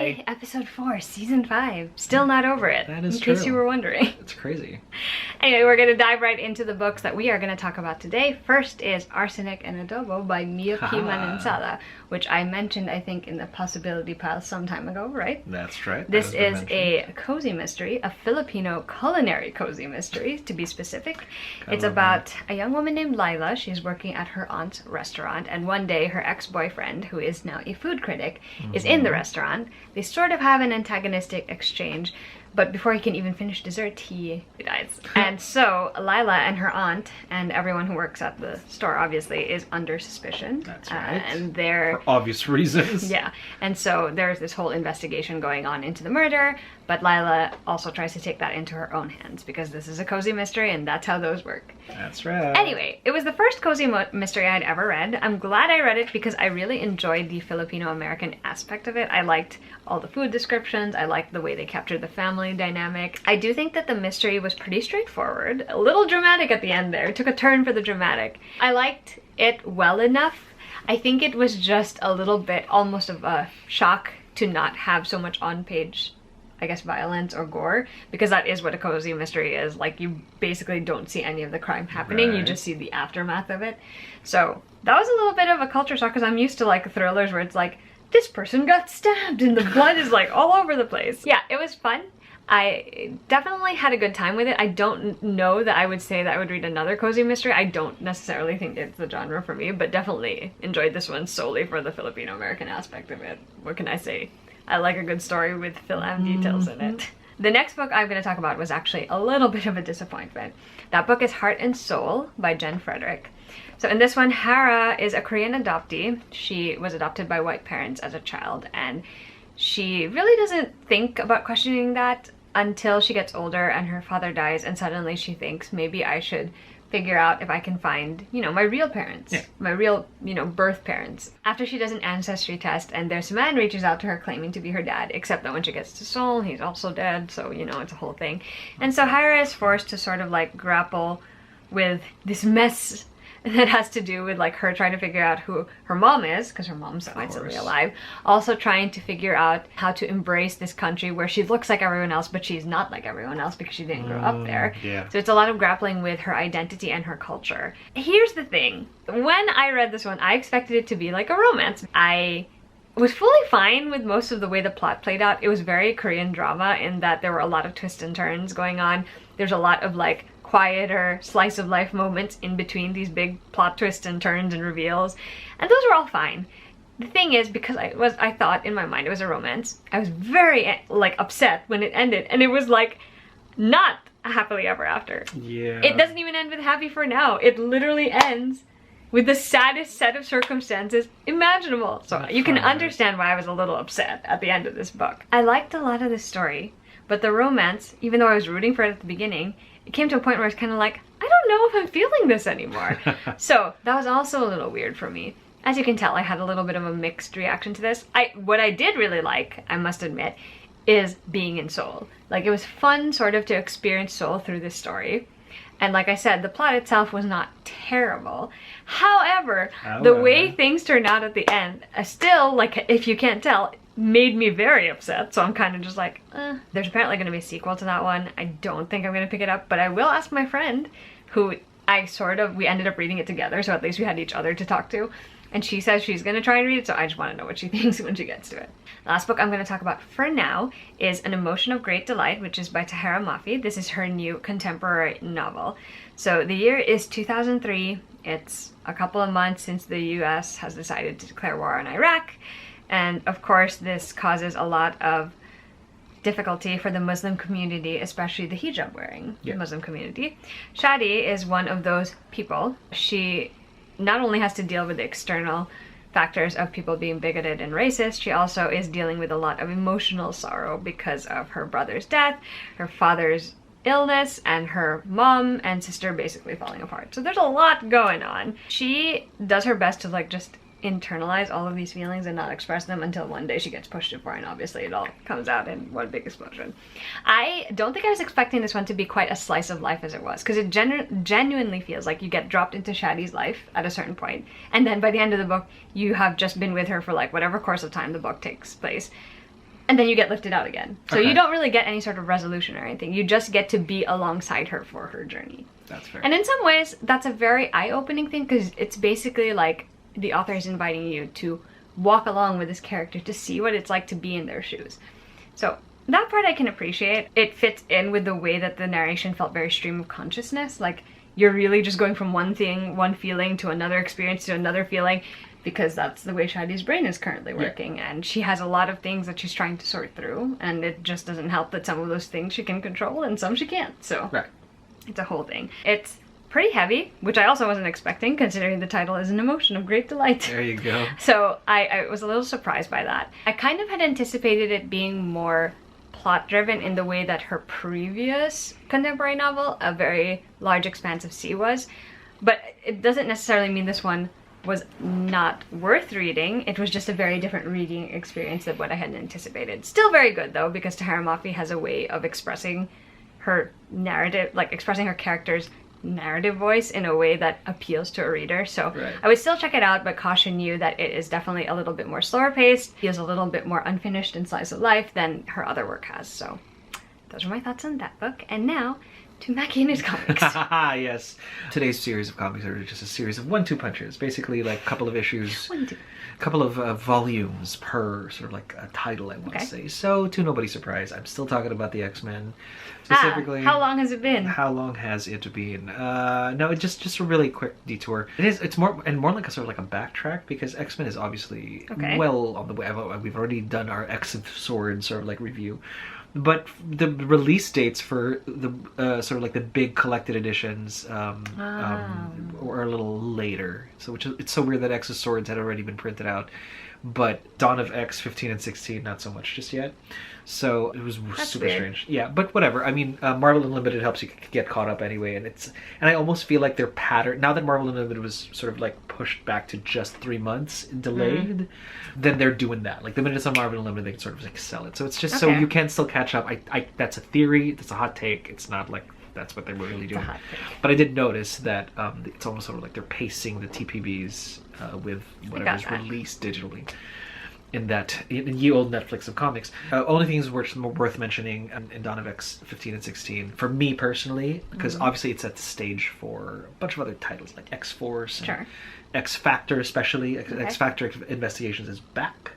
Yay! Episode 4, Season 5. Still not over it. That is in true. case you were wondering. It's crazy. Anyway, we're going to dive right into the books that we are going to talk about today. First is Arsenic and Adobo by Miyuki Manansala, which I mentioned, I think, in the possibility pile some time ago, right? That's right. This is a cozy mystery, a Filipino culinary cozy mystery, to be specific. It's about a young woman named Lila. She's working at her aunt's restaurant, and one day her ex-boyfriend, who is now a food critic, is in the restaurant. They sort of have an antagonistic exchange, but before he can even finish dessert, he dies. And so Lila and her aunt and everyone who works at the store, obviously, is under suspicion. That's right. And they're... For obvious reasons. Yeah. And so there's this whole investigation going on into the murder, but Lila also tries to take that into her own hands because this is a cozy mystery and that's how those work. That's right. Anyway, it was the first cozy mystery I'd ever read. I'm glad I read it because I really enjoyed the Filipino-American aspect of it. I liked all the food descriptions. I liked the way they captured the family dynamic. I do think that the mystery was pretty straightforward. A little dramatic at the end there. It took a turn for the dramatic. I liked it well enough. I think it was just a little bit almost of a shock to not have so much on-page, I guess, violence or gore, because that is what a cozy mystery is. Like, you basically don't see any of the crime happening, you just see the aftermath of it. So that was a little bit of a culture shock, because I'm used to like thrillers where it's like, this person got stabbed and the blood is like all over the place. Yeah, it was fun. I definitely had a good time with it. I don't know that I would say that I would read another cozy mystery. I don't necessarily think it's the genre for me, but definitely enjoyed this one solely for the Filipino-American aspect of it. What can I say? I like a good story with Phil-Am details in it. The next book I'm going to talk about was actually a little bit of a disappointment. That book is Heart and Soul by Jen Frederick. So in this one, Hara is a Korean adoptee. She was adopted by white parents as a child, and she really doesn't think about questioning that until she gets older and her father dies, and suddenly she thinks, maybe I should figure out if I can find, you know, my real parents, my real, you know, birth parents. After she does an ancestry test and this man reaches out to her claiming to be her dad, except that when she gets to Seoul, he's also dead, so, you know, it's a whole thing. And so Hara is forced to sort of like grapple with this mess that has to do with like her trying to figure out who her mom is, because her mom's quite suddenly alive. Also trying to figure out how to embrace this country where she looks like everyone else, but she's not like everyone else because she didn't grow up there. Yeah. So it's a lot of grappling with her identity and her culture. Here's the thing. When I read this one, I expected it to be like a romance. I was fully fine with most of the way the plot played out. It was very Korean drama in that there were a lot of twists and turns going on. There's a lot of like quieter slice of life moments in between these big plot twists and turns and reveals, and those were all fine. The thing is, because I thought in my mind it was a romance, I was very like upset when it ended, and it was like not a happily ever after. Yeah. It doesn't even end with happy for now. It literally ends with the saddest set of circumstances imaginable. So you can understand why I was a little upset at the end of this book. I liked a lot of this story, but the romance, even though I was rooting for it at the beginning, it came to a point where I was kind of like, I don't know if I'm feeling this anymore. So that was also a little weird for me. As you can tell, I had a little bit of a mixed reaction to this. What I did really like, I must admit, is being in Seoul. Like, it was fun sort of to experience Seoul through this story. And like I said, the plot itself was not terrible. However, the way things turned out at the end, still, like, if you can't tell, made me very upset. So I'm kind of just like, There's apparently going to be a sequel to that one. I don't think I'm going to pick it up, but I will ask my friend, who we ended up reading it together, so at least we had each other to talk to. And she says she's going to try and read it, so I just want to know what she thinks when she gets to it. The last book I'm going to talk about for now is An Emotion of Great Delight, which is by Tahera Mafi. This is her new contemporary novel. So the year is 2003. It's a couple of months since the US has decided to declare war on Iraq. And of course, this causes a lot of difficulty for the Muslim community, especially the hijab wearing Muslim community. Shadi is one of those people. She not only has to deal with the external factors of people being bigoted and racist, she also is dealing with a lot of emotional sorrow because of her brother's death, her father's illness, and her mom and sister basically falling apart. So there's a lot going on. She does her best to like just internalize all of these feelings and not express them until one day she gets pushed to and obviously it all comes out in one big explosion. I don't think I was expecting this one to be quite a slice of life as it was, because it genuinely feels like you get dropped into Shadi's life at a certain point, and then by the end of the book you have just been with her for like whatever course of time the book takes place. and then you get lifted out again. So Okay. you don't really get any sort of resolution or anything. You just get to be alongside her for her journey. That's fair. And in some ways, that's a very eye-opening thing, because it's basically like the author is inviting you to walk along with this character to see what it's like to be in their shoes. So that part I can appreciate. It fits in with the way that the narration felt very stream of consciousness. Like, you're really just going from one thing, one feeling, to another experience, to another feeling, because that's the way Shadi's brain is currently working. And she has a lot of things that she's trying to sort through, and it just doesn't help that some of those things she can control and some she can't. So Right. it's a whole thing. It's pretty heavy, which I also wasn't expecting, considering the title is An Emotion of Great Delight. There you go. So I was a little surprised by that. I kind of had anticipated it being more plot-driven in the way that her previous contemporary novel, A Very Large Expanse of Sea, was. But it doesn't necessarily mean this one was not worth reading. It was just a very different reading experience than what I had anticipated. Still very good, though, because Tahereh Mafi has a way of expressing her narrative, like expressing her character's narrative voice in a way that appeals to a reader. So Right. I would still check it out, but caution you that it is definitely a little bit more slower paced, feels a little bit more unfinished in slice of life than her other work has. So those are my thoughts on that book. And now to Mackie and his comics. Yes. Today's series of comics are just a series of 1-2 punches. Basically, like a couple of issues, a couple of volumes per sort of like a title, I want to say. So, to nobody's surprise, I'm still talking about the X-Men. Specifically, how long has it been? How long has it been? No, just a really quick detour. It's more like a sort of like a backtrack, because X-Men is obviously well on the way. We've already done our X of Swords sort of like review. But the release dates for the sort of like the big collected editions were a little later. So it's so weird that X of Swords had already been printed out, but Dawn of X 15 and 16 not so much just yet. So it was super weird. strange. Yeah, but whatever. I mean, Marvel Unlimited helps you get caught up anyway, and I almost feel like their pattern now that Marvel Unlimited was sort of like pushed back to just 3 months delayed, then they're doing that. Like the minute it's on Marvel Unlimited, they can sort of like sell it. So it's just so you can still catch up. I that's a theory. That's a hot take. It's not like that's what they were really doing. But I did notice that it's almost sort of like they're pacing the TPBs with whatever's released digitally. In ye old Netflix of comics. Only things worth mentioning in Dawn of X 15 and 16 for me personally, because obviously it sets the stage for a bunch of other titles like X-Force, and X Factor, especially X Factor Investigations is back,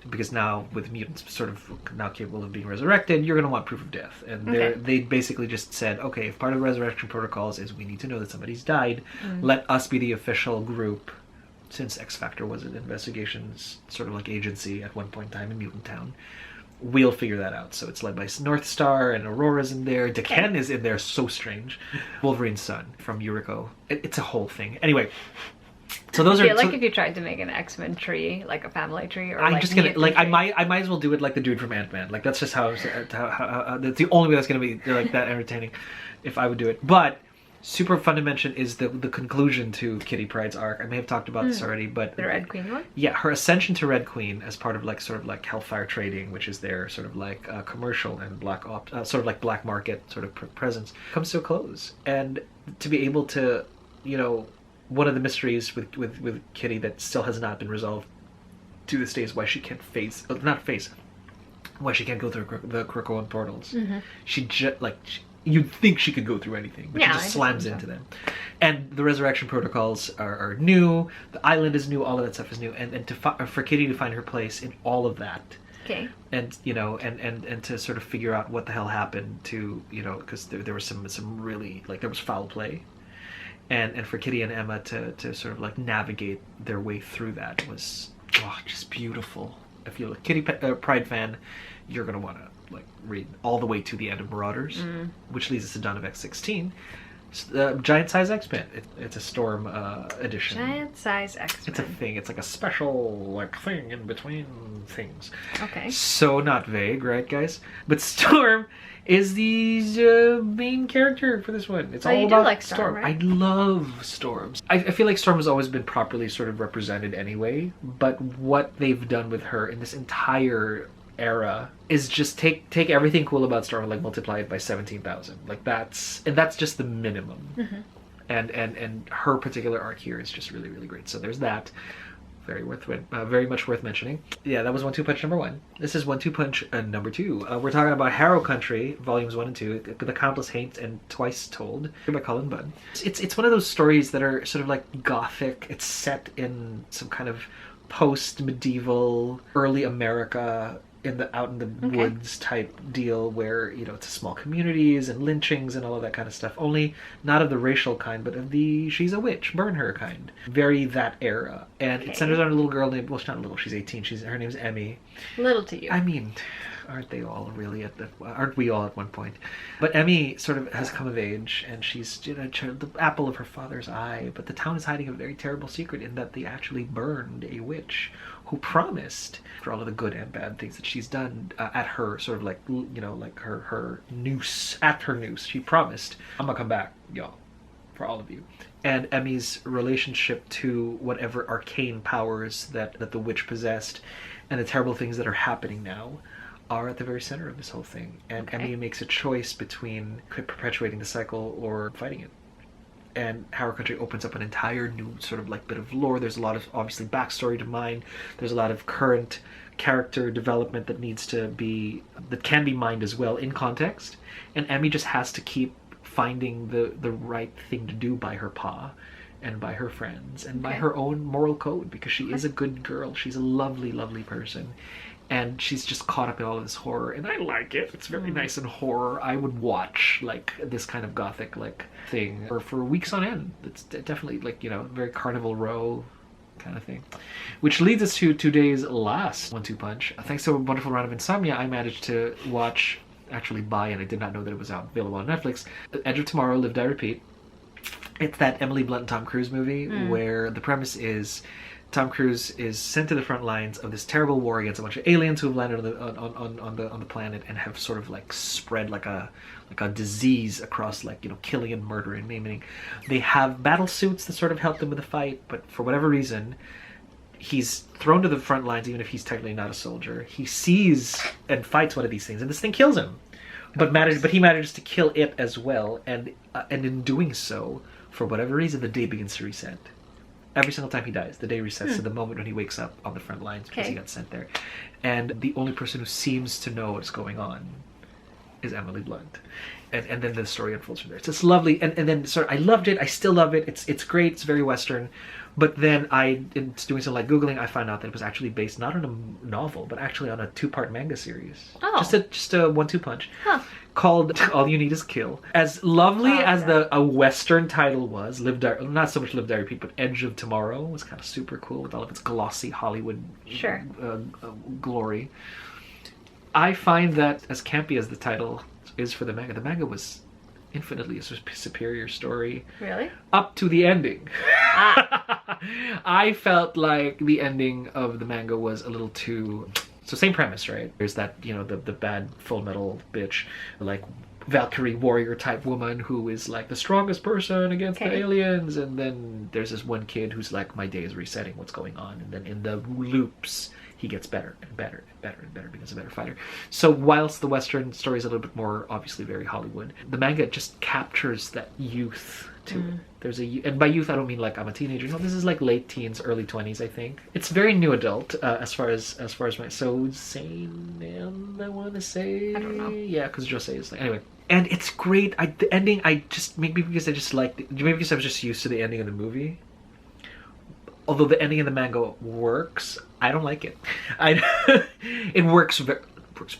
because now with mutants sort of now capable of being resurrected, you're going to want proof of death, and they basically just said, okay, if part of the resurrection protocols is we need to know that somebody's died, let us be the official group. Since X Factor was an investigations sort of like agency at one point in time in Mutant Town, we'll figure that out. So it's led by North Star, and Aurora's in there. Deken is in there, so strange. Wolverine's son from Yuriko. It's a whole thing. Anyway, so those I feel are like if you tried to make an X-Men tree, like a family tree, or I'm just gonna like I might as well do it like the dude from Ant-Man. Like that's just how that's the only way that's gonna be like that entertaining if I would do it. But super fun to mention is the conclusion to Kitty Pryde's arc. I may have talked about this already, but the Red Queen one? Yeah, her ascension to Red Queen as part of like sort of like Hellfire Trading, which is their sort of like commercial and sort of like black market sort of presence, comes to a close. And to be able to, one of the mysteries with Kitty that still has not been resolved to this day is why she can't why she can't go through the Krakoan portals. She just you'd think she could go through anything, but she just slams into them. And the resurrection protocols are new. The island is new. All of that stuff is new. And for Kitty to find her place in all of that, and and to sort of figure out what the hell happened to because there was some really there was foul play, and for Kitty and Emma to sort of like navigate their way through that was just beautiful. If you're a Kitty Pryde fan, you're gonna want to read all the way to the end of Marauders, which leads us to Dawn of X-16. Giant Size X-Men. It's a Storm edition. Giant Size X-Men. It's a thing. It's like a special thing in between things. Okay. So not vague, right, guys? But Storm is the main character for this one. It's all about Storm. Right? I love Storms. I feel like Storm has always been properly sort of represented anyway, but what they've done with her in this entire era is just take everything cool about Storm and multiply it by 17,000. That's just the minimum. And her particular arc here is just really, really great. So there's that. very much worth mentioning. Yeah, that was 1-2 Punch number 1. This is 1-2 Punch number 2. We're talking about Harrow Country, volumes 1 and 2, The Countless Haints and Twice Told, by Colin Budd. It's one of those stories that are sort of like gothic. It's set in some kind of post-medieval, early America, out in the woods type deal where, you know, it's small communities and lynchings and all of that kind of stuff. Only not of the racial kind, but of the she's a witch, burn her kind. Very that era. And it centers on a little girl named, well, she's not little, she's 18. Her name's Emmy. Little to you. I mean, aren't they all really aren't we all at one point? But Emmy sort of has come of age, and she's, you know, the apple of her father's eye. But the town is hiding a very terrible secret in that they actually burned a witch who promised, for all of the good and bad things that she's done, at her sort of like, you know, like her noose, at her noose, she promised, I'm gonna come back, y'all, for all of you. And Emmy's relationship to whatever arcane powers that the witch possessed and the terrible things that are happening now are at the very center of this whole thing. And Emmy makes a choice between perpetuating the cycle or fighting it. And Harrow Country opens up an entire new sort of like bit of lore. There's a lot of obviously backstory to mine. There's a lot of current character development that can be mined as well in context. And Emmy just has to keep finding the right thing to do by her pa and by her friends and by her own moral code, because she is a good girl. She's a lovely, lovely person. And she's just caught up in all of this horror, and I like it. It's very nice and horror. I would watch like this kind of gothic like thing for weeks on end. It's definitely like, you know, very Carnival Row kind of thing. Which leads us to today's last 1-2 Punch. Thanks to a wonderful round of insomnia, I managed to buy, and I did not know that it was available on Netflix, Edge of Tomorrow, Live, Die, Repeat. It's that Emily Blunt and Tom Cruise movie where the premise is Tom Cruise is sent to the front lines of this terrible war against a bunch of aliens who have landed on the planet and have sort of like spread like a disease across, like, you know, killing and murder and maiming. They have battle suits that sort of help them with the fight, but for whatever reason, he's thrown to the front lines even if he's technically not a soldier. He sees and fights one of these things, and this thing kills him. But he manages to kill it as well, and in doing so, for whatever reason, the day begins to reset. Every single time he dies, the day resets to the moment when he wakes up on the front lines because he got sent there. And the only person who seems to know what's going on is Emily Blunt. And then the story unfolds from there. It's just lovely. And then I loved it. I still love it. It's great. It's very Western. But then in doing some like Googling, I found out that it was actually based not on a novel, but actually on a 2-part manga series. Oh. Just a 1-2 punch. Huh. Called All You Need Is Kill. As lovely as a Western title was, not so much Live, Die, Repeat, but Edge of Tomorrow was kind of super cool with all of its glossy Hollywood glory. I find that, as campy as the title is for the manga was infinitely a superior story. Really? Up to the ending. I felt like the ending of the manga was a little too... So same premise, right? There's that, you know, the bad Full Metal bitch, like Valkyrie warrior type woman who is like the strongest person against the aliens, and then there's this one kid who's like, my day is resetting, what's going on? And then in the loops, he gets better and better and better and better, becomes a better fighter. So whilst the Western story is a little bit more obviously very Hollywood, the manga just captures that youth to it. There's and by youth I don't mean like I'm a teenager. No, this is like late teens, early 20s, I think. It's very new adult as far as my seinen, I want to say. I don't know. Yeah, because Josei is like, anyway. And it's great. The ending, maybe because I just liked it, maybe because I was just used to the ending of the movie. Although the ending of the manga works, I don't like it. It works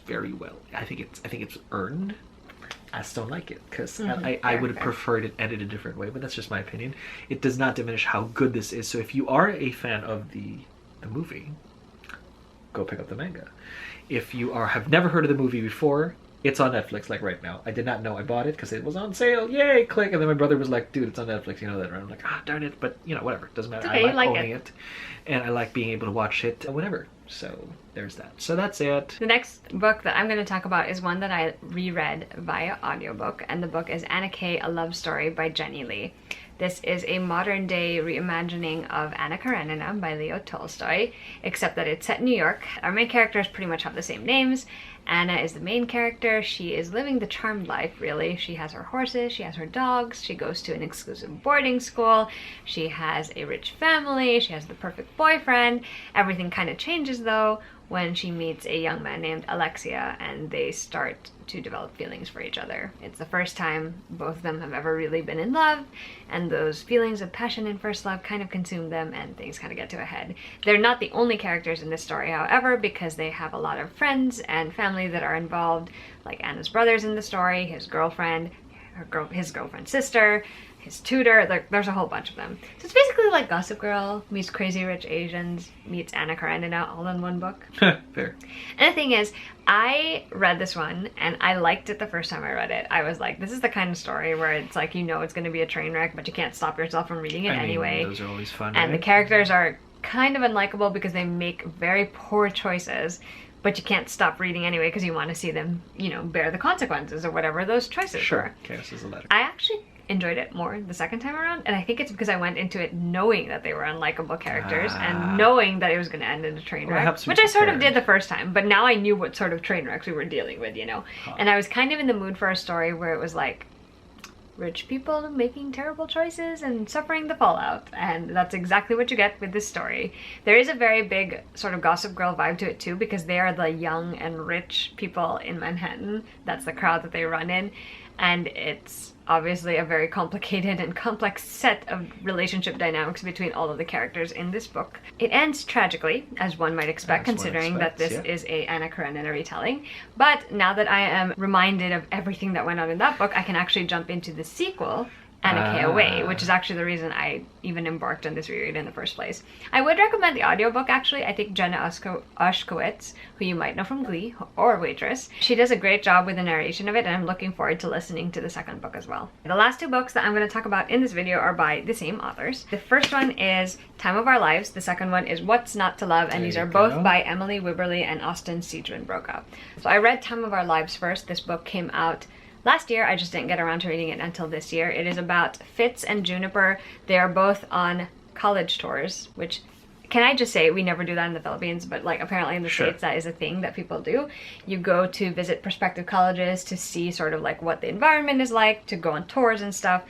very well. I think it's earned. I just don't like it because I would have preferred it ended a different way, but that's just my opinion. It does not diminish how good this is. So if you are a fan of the movie, go pick up the manga. If you have never heard of the movie before, it's on Netflix like right now. I did not know. I bought it because it was on sale. Yay, click. And then my brother was like, dude, it's on Netflix. You know that, right? I'm like, darn it. But, you know, whatever. It doesn't matter. I like owning it. And I like being able to watch it whenever. So there's that. So that's it. The next book that I'm going to talk about is one that I reread via audiobook, and the book is Anna K, A Love Story by Jenny Lee. This is a modern day reimagining of Anna Karenina by Leo Tolstoy, except that it's set in New York. Our main characters pretty much have the same names. Anna is the main character. She is living the charmed life, really. She has her horses, she has her dogs, she goes to an exclusive boarding school, she has a rich family, she has the perfect boyfriend. Everything kind of changes, though, when she meets a young man named Alexia, and they start to develop feelings for each other. It's the first time both of them have ever really been in love, and those feelings of passion and first love kind of consume them, and things kind of get to a head. They're not the only characters in this story, however, because they have a lot of friends and family that are involved, like Anna's brother's in the story, his girlfriend, his girlfriend's sister, his tutor. There's a whole bunch of them. So it's basically like Gossip Girl meets Crazy Rich Asians meets Anna Karenina all in one book. Fair. And the thing is, I read this one and I liked it the first time I read it. I was like, this is the kind of story where it's like, you know, it's going to be a train wreck, but you can't stop yourself from reading it anyway. Those are always fun, and right? the characters are kind of unlikable because they make very poor choices, but you can't stop reading anyway because you want to see them, you know, bear the consequences of whatever those choices were. Sure, chaos is a letter. I actually enjoyed it more the second time around, and I think it's because I went into it knowing that they were unlikable characters and knowing that it was going to end in a train wreck, which I sort of did the first time, but now I knew what sort of train wrecks we were dealing with, you know. And I was kind of in the mood for a story where it was like rich people making terrible choices and suffering the fallout, and that's exactly what you get with this story. There is a very big sort of Gossip Girl vibe to it too, because they are the young and rich people in Manhattan. That's the crowd that they run in, and it's obviously a very complicated and complex set of relationship dynamics between all of the characters in this book. It ends tragically, as one might expect, considering that this is a Anna Karenina retelling. But now that I am reminded of everything that went on in that book, I can actually jump into the sequel, Anna K Away, which is actually the reason I even embarked on this reread in the first place. I would recommend the audiobook, actually. I think Jenna Ushkowitz, who you might know from Glee or Waitress, she does a great job with the narration of it, and I'm looking forward to listening to the second book as well. The last two books that I'm going to talk about in this video are by the same authors. The first one is Time of Our Lives, the second one is What's Not to Love, and these are both by Emily Wibberley and Austin Siegemund-Broka. So I read Time of Our Lives first. This book came out last year. I just didn't get around to reading it until this year. It is about Fitz and Juniper. They are both on college tours, which, can I just say, we never do that in the Philippines, but like apparently in the States that is a thing that people do. You go to visit prospective colleges to see sort of like what the environment is like, to go on tours and stuff.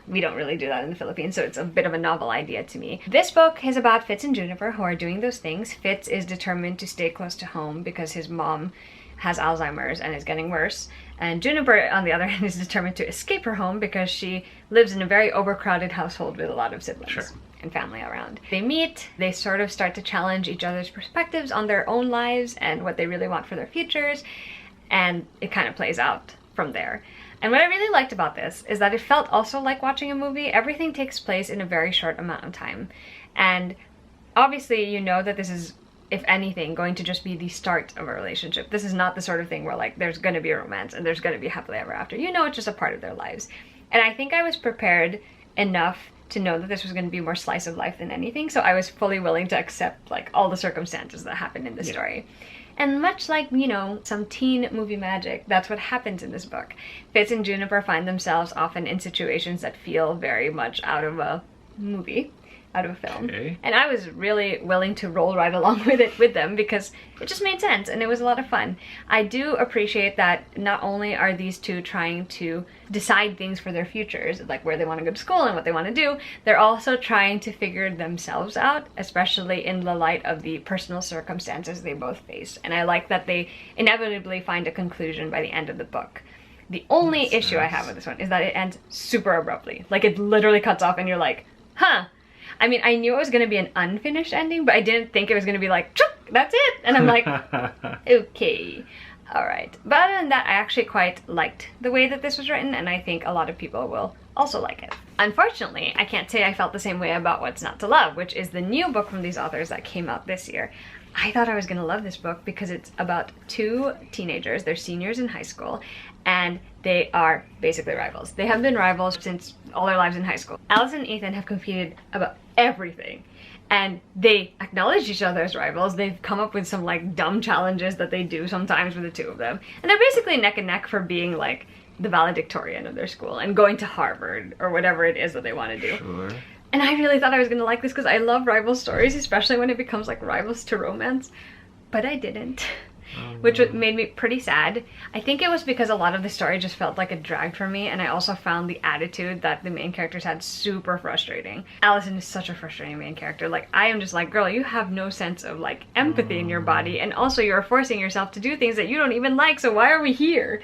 We don't really do that in the Philippines, so it's a bit of a novel idea to me. This book is about Fitz and Juniper, who are doing those things. Fitz is determined to stay close to home because his mom has Alzheimer's and is getting worse. And Juniper, on the other hand, is determined to escape her home because she lives in a very overcrowded household with a lot of siblings and family around. They meet, they sort of start to challenge each other's perspectives on their own lives and what they really want for their futures, and it kind of plays out from there. And what I really liked about this is that it felt also like watching a movie. Everything takes place in a very short amount of time. And obviously you know that this is, if anything, going to just be the start of a relationship. This is not the sort of thing where like there's going to be a romance and there's going to be happily ever after. You know, it's just a part of their lives. And I think I was prepared enough to know that this was going to be more slice of life than anything, so I was fully willing to accept like all the circumstances that happened in the story. And much like, you know, some teen movie magic, that's what happens in this book. Fitz and Juniper find themselves often in situations that feel very much out of a movie, out of a film. And I was really willing to roll right along with it with them because it just made sense and it was a lot of fun. I do appreciate that not only are these two trying to decide things for their futures, like where they want to go to school and what they want to do, they're also trying to figure themselves out, especially in the light of the personal circumstances they both face. And I like that they inevitably find a conclusion by the end of the book. The only issue I have with this one is that it ends super abruptly. Like it literally cuts off and you're like, huh. I mean, I knew it was going to be an unfinished ending, but I didn't think it was going to be like, that's it! And I'm like, okay, alright. But other than that, I actually quite liked the way that this was written, and I think a lot of people will also like it. Unfortunately, I can't say I felt the same way about What's Not to Love, which is the new book from these authors that came out this year. I thought I was going to love this book because it's about two teenagers. They're seniors in high school, and they are basically rivals. They have been rivals since all their lives in high school. Alice and Ethan have competed about everything, and they acknowledge each other as rivals. They've come up with some like dumb challenges that they do sometimes with the two of them, and they're basically neck and neck for being like the valedictorian of their school and going to Harvard or whatever it is that they want to do. Sure. And I really thought I was gonna like this because I love rival stories, especially when it becomes like rivals to romance, but I didn't. Which made me pretty sad. I think it was because a lot of the story just felt like it dragged for me, and I also found the attitude that the main characters had super frustrating. Allison is such a frustrating main character. Like, I am just like, girl, you have no sense of like empathy in your body, and also you're forcing yourself to do things that you don't even like, so why are we here?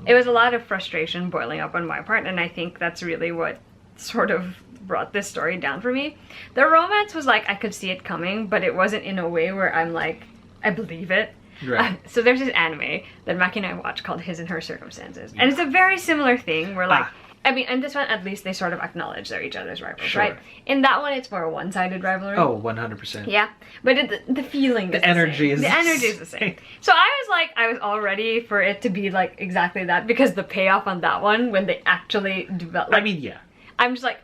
It was a lot of frustration boiling up on my part, and I think that's really what sort of brought this story down for me. The romance was like, I could see it coming, but it wasn't in a way where I'm like, I believe it. Right. So there's this anime that Maki and I watch called His and Her Circumstances. And it's a very similar thing where like, I mean, in this one, at least they sort of acknowledge they're each other's rivals, Sure. right? In that one, it's more a one-sided rivalry. Oh, 100%. Yeah, but the feeling is The energy is the energy is the same. So I was like, I was all ready for it to be like exactly that, because the payoff on that one, when they actually develop, like, I mean, yeah. I'm just like,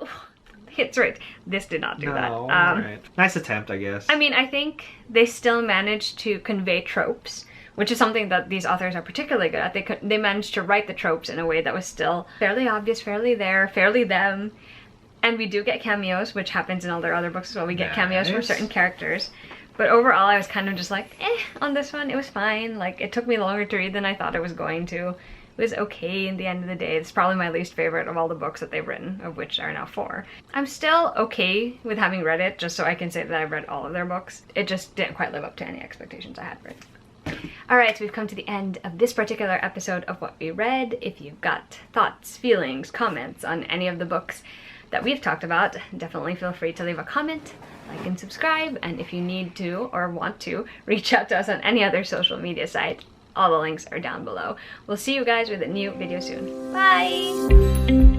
hits right. This did not do that. Right. Nice attempt, I guess. I mean, I think they still managed to convey tropes, which is something that these authors are particularly good at. They managed to write the tropes in a way that was still fairly obvious, fairly there, fairly them. And we do get cameos, which happens in all their other books as well. We get cameos from certain characters. But overall, I was kind of just like, on this one. It was fine. Like, it took me longer to read than I thought it was going to. It was okay in the end of the day. It's probably my least favorite of all the books that they've written, of which are now 4. I'm still okay with having read it, just so I can say that I've read all of their books. It just didn't quite live up to any expectations I had for it. Alright, so we've come to the end of this particular episode of What We Read. If you've got thoughts, feelings, comments on any of the books that we've talked about, definitely feel free to leave a comment, like and subscribe, and if you need to or want to, reach out to us on any other social media site. All the links are down below. We'll see you guys with a new video soon. Bye!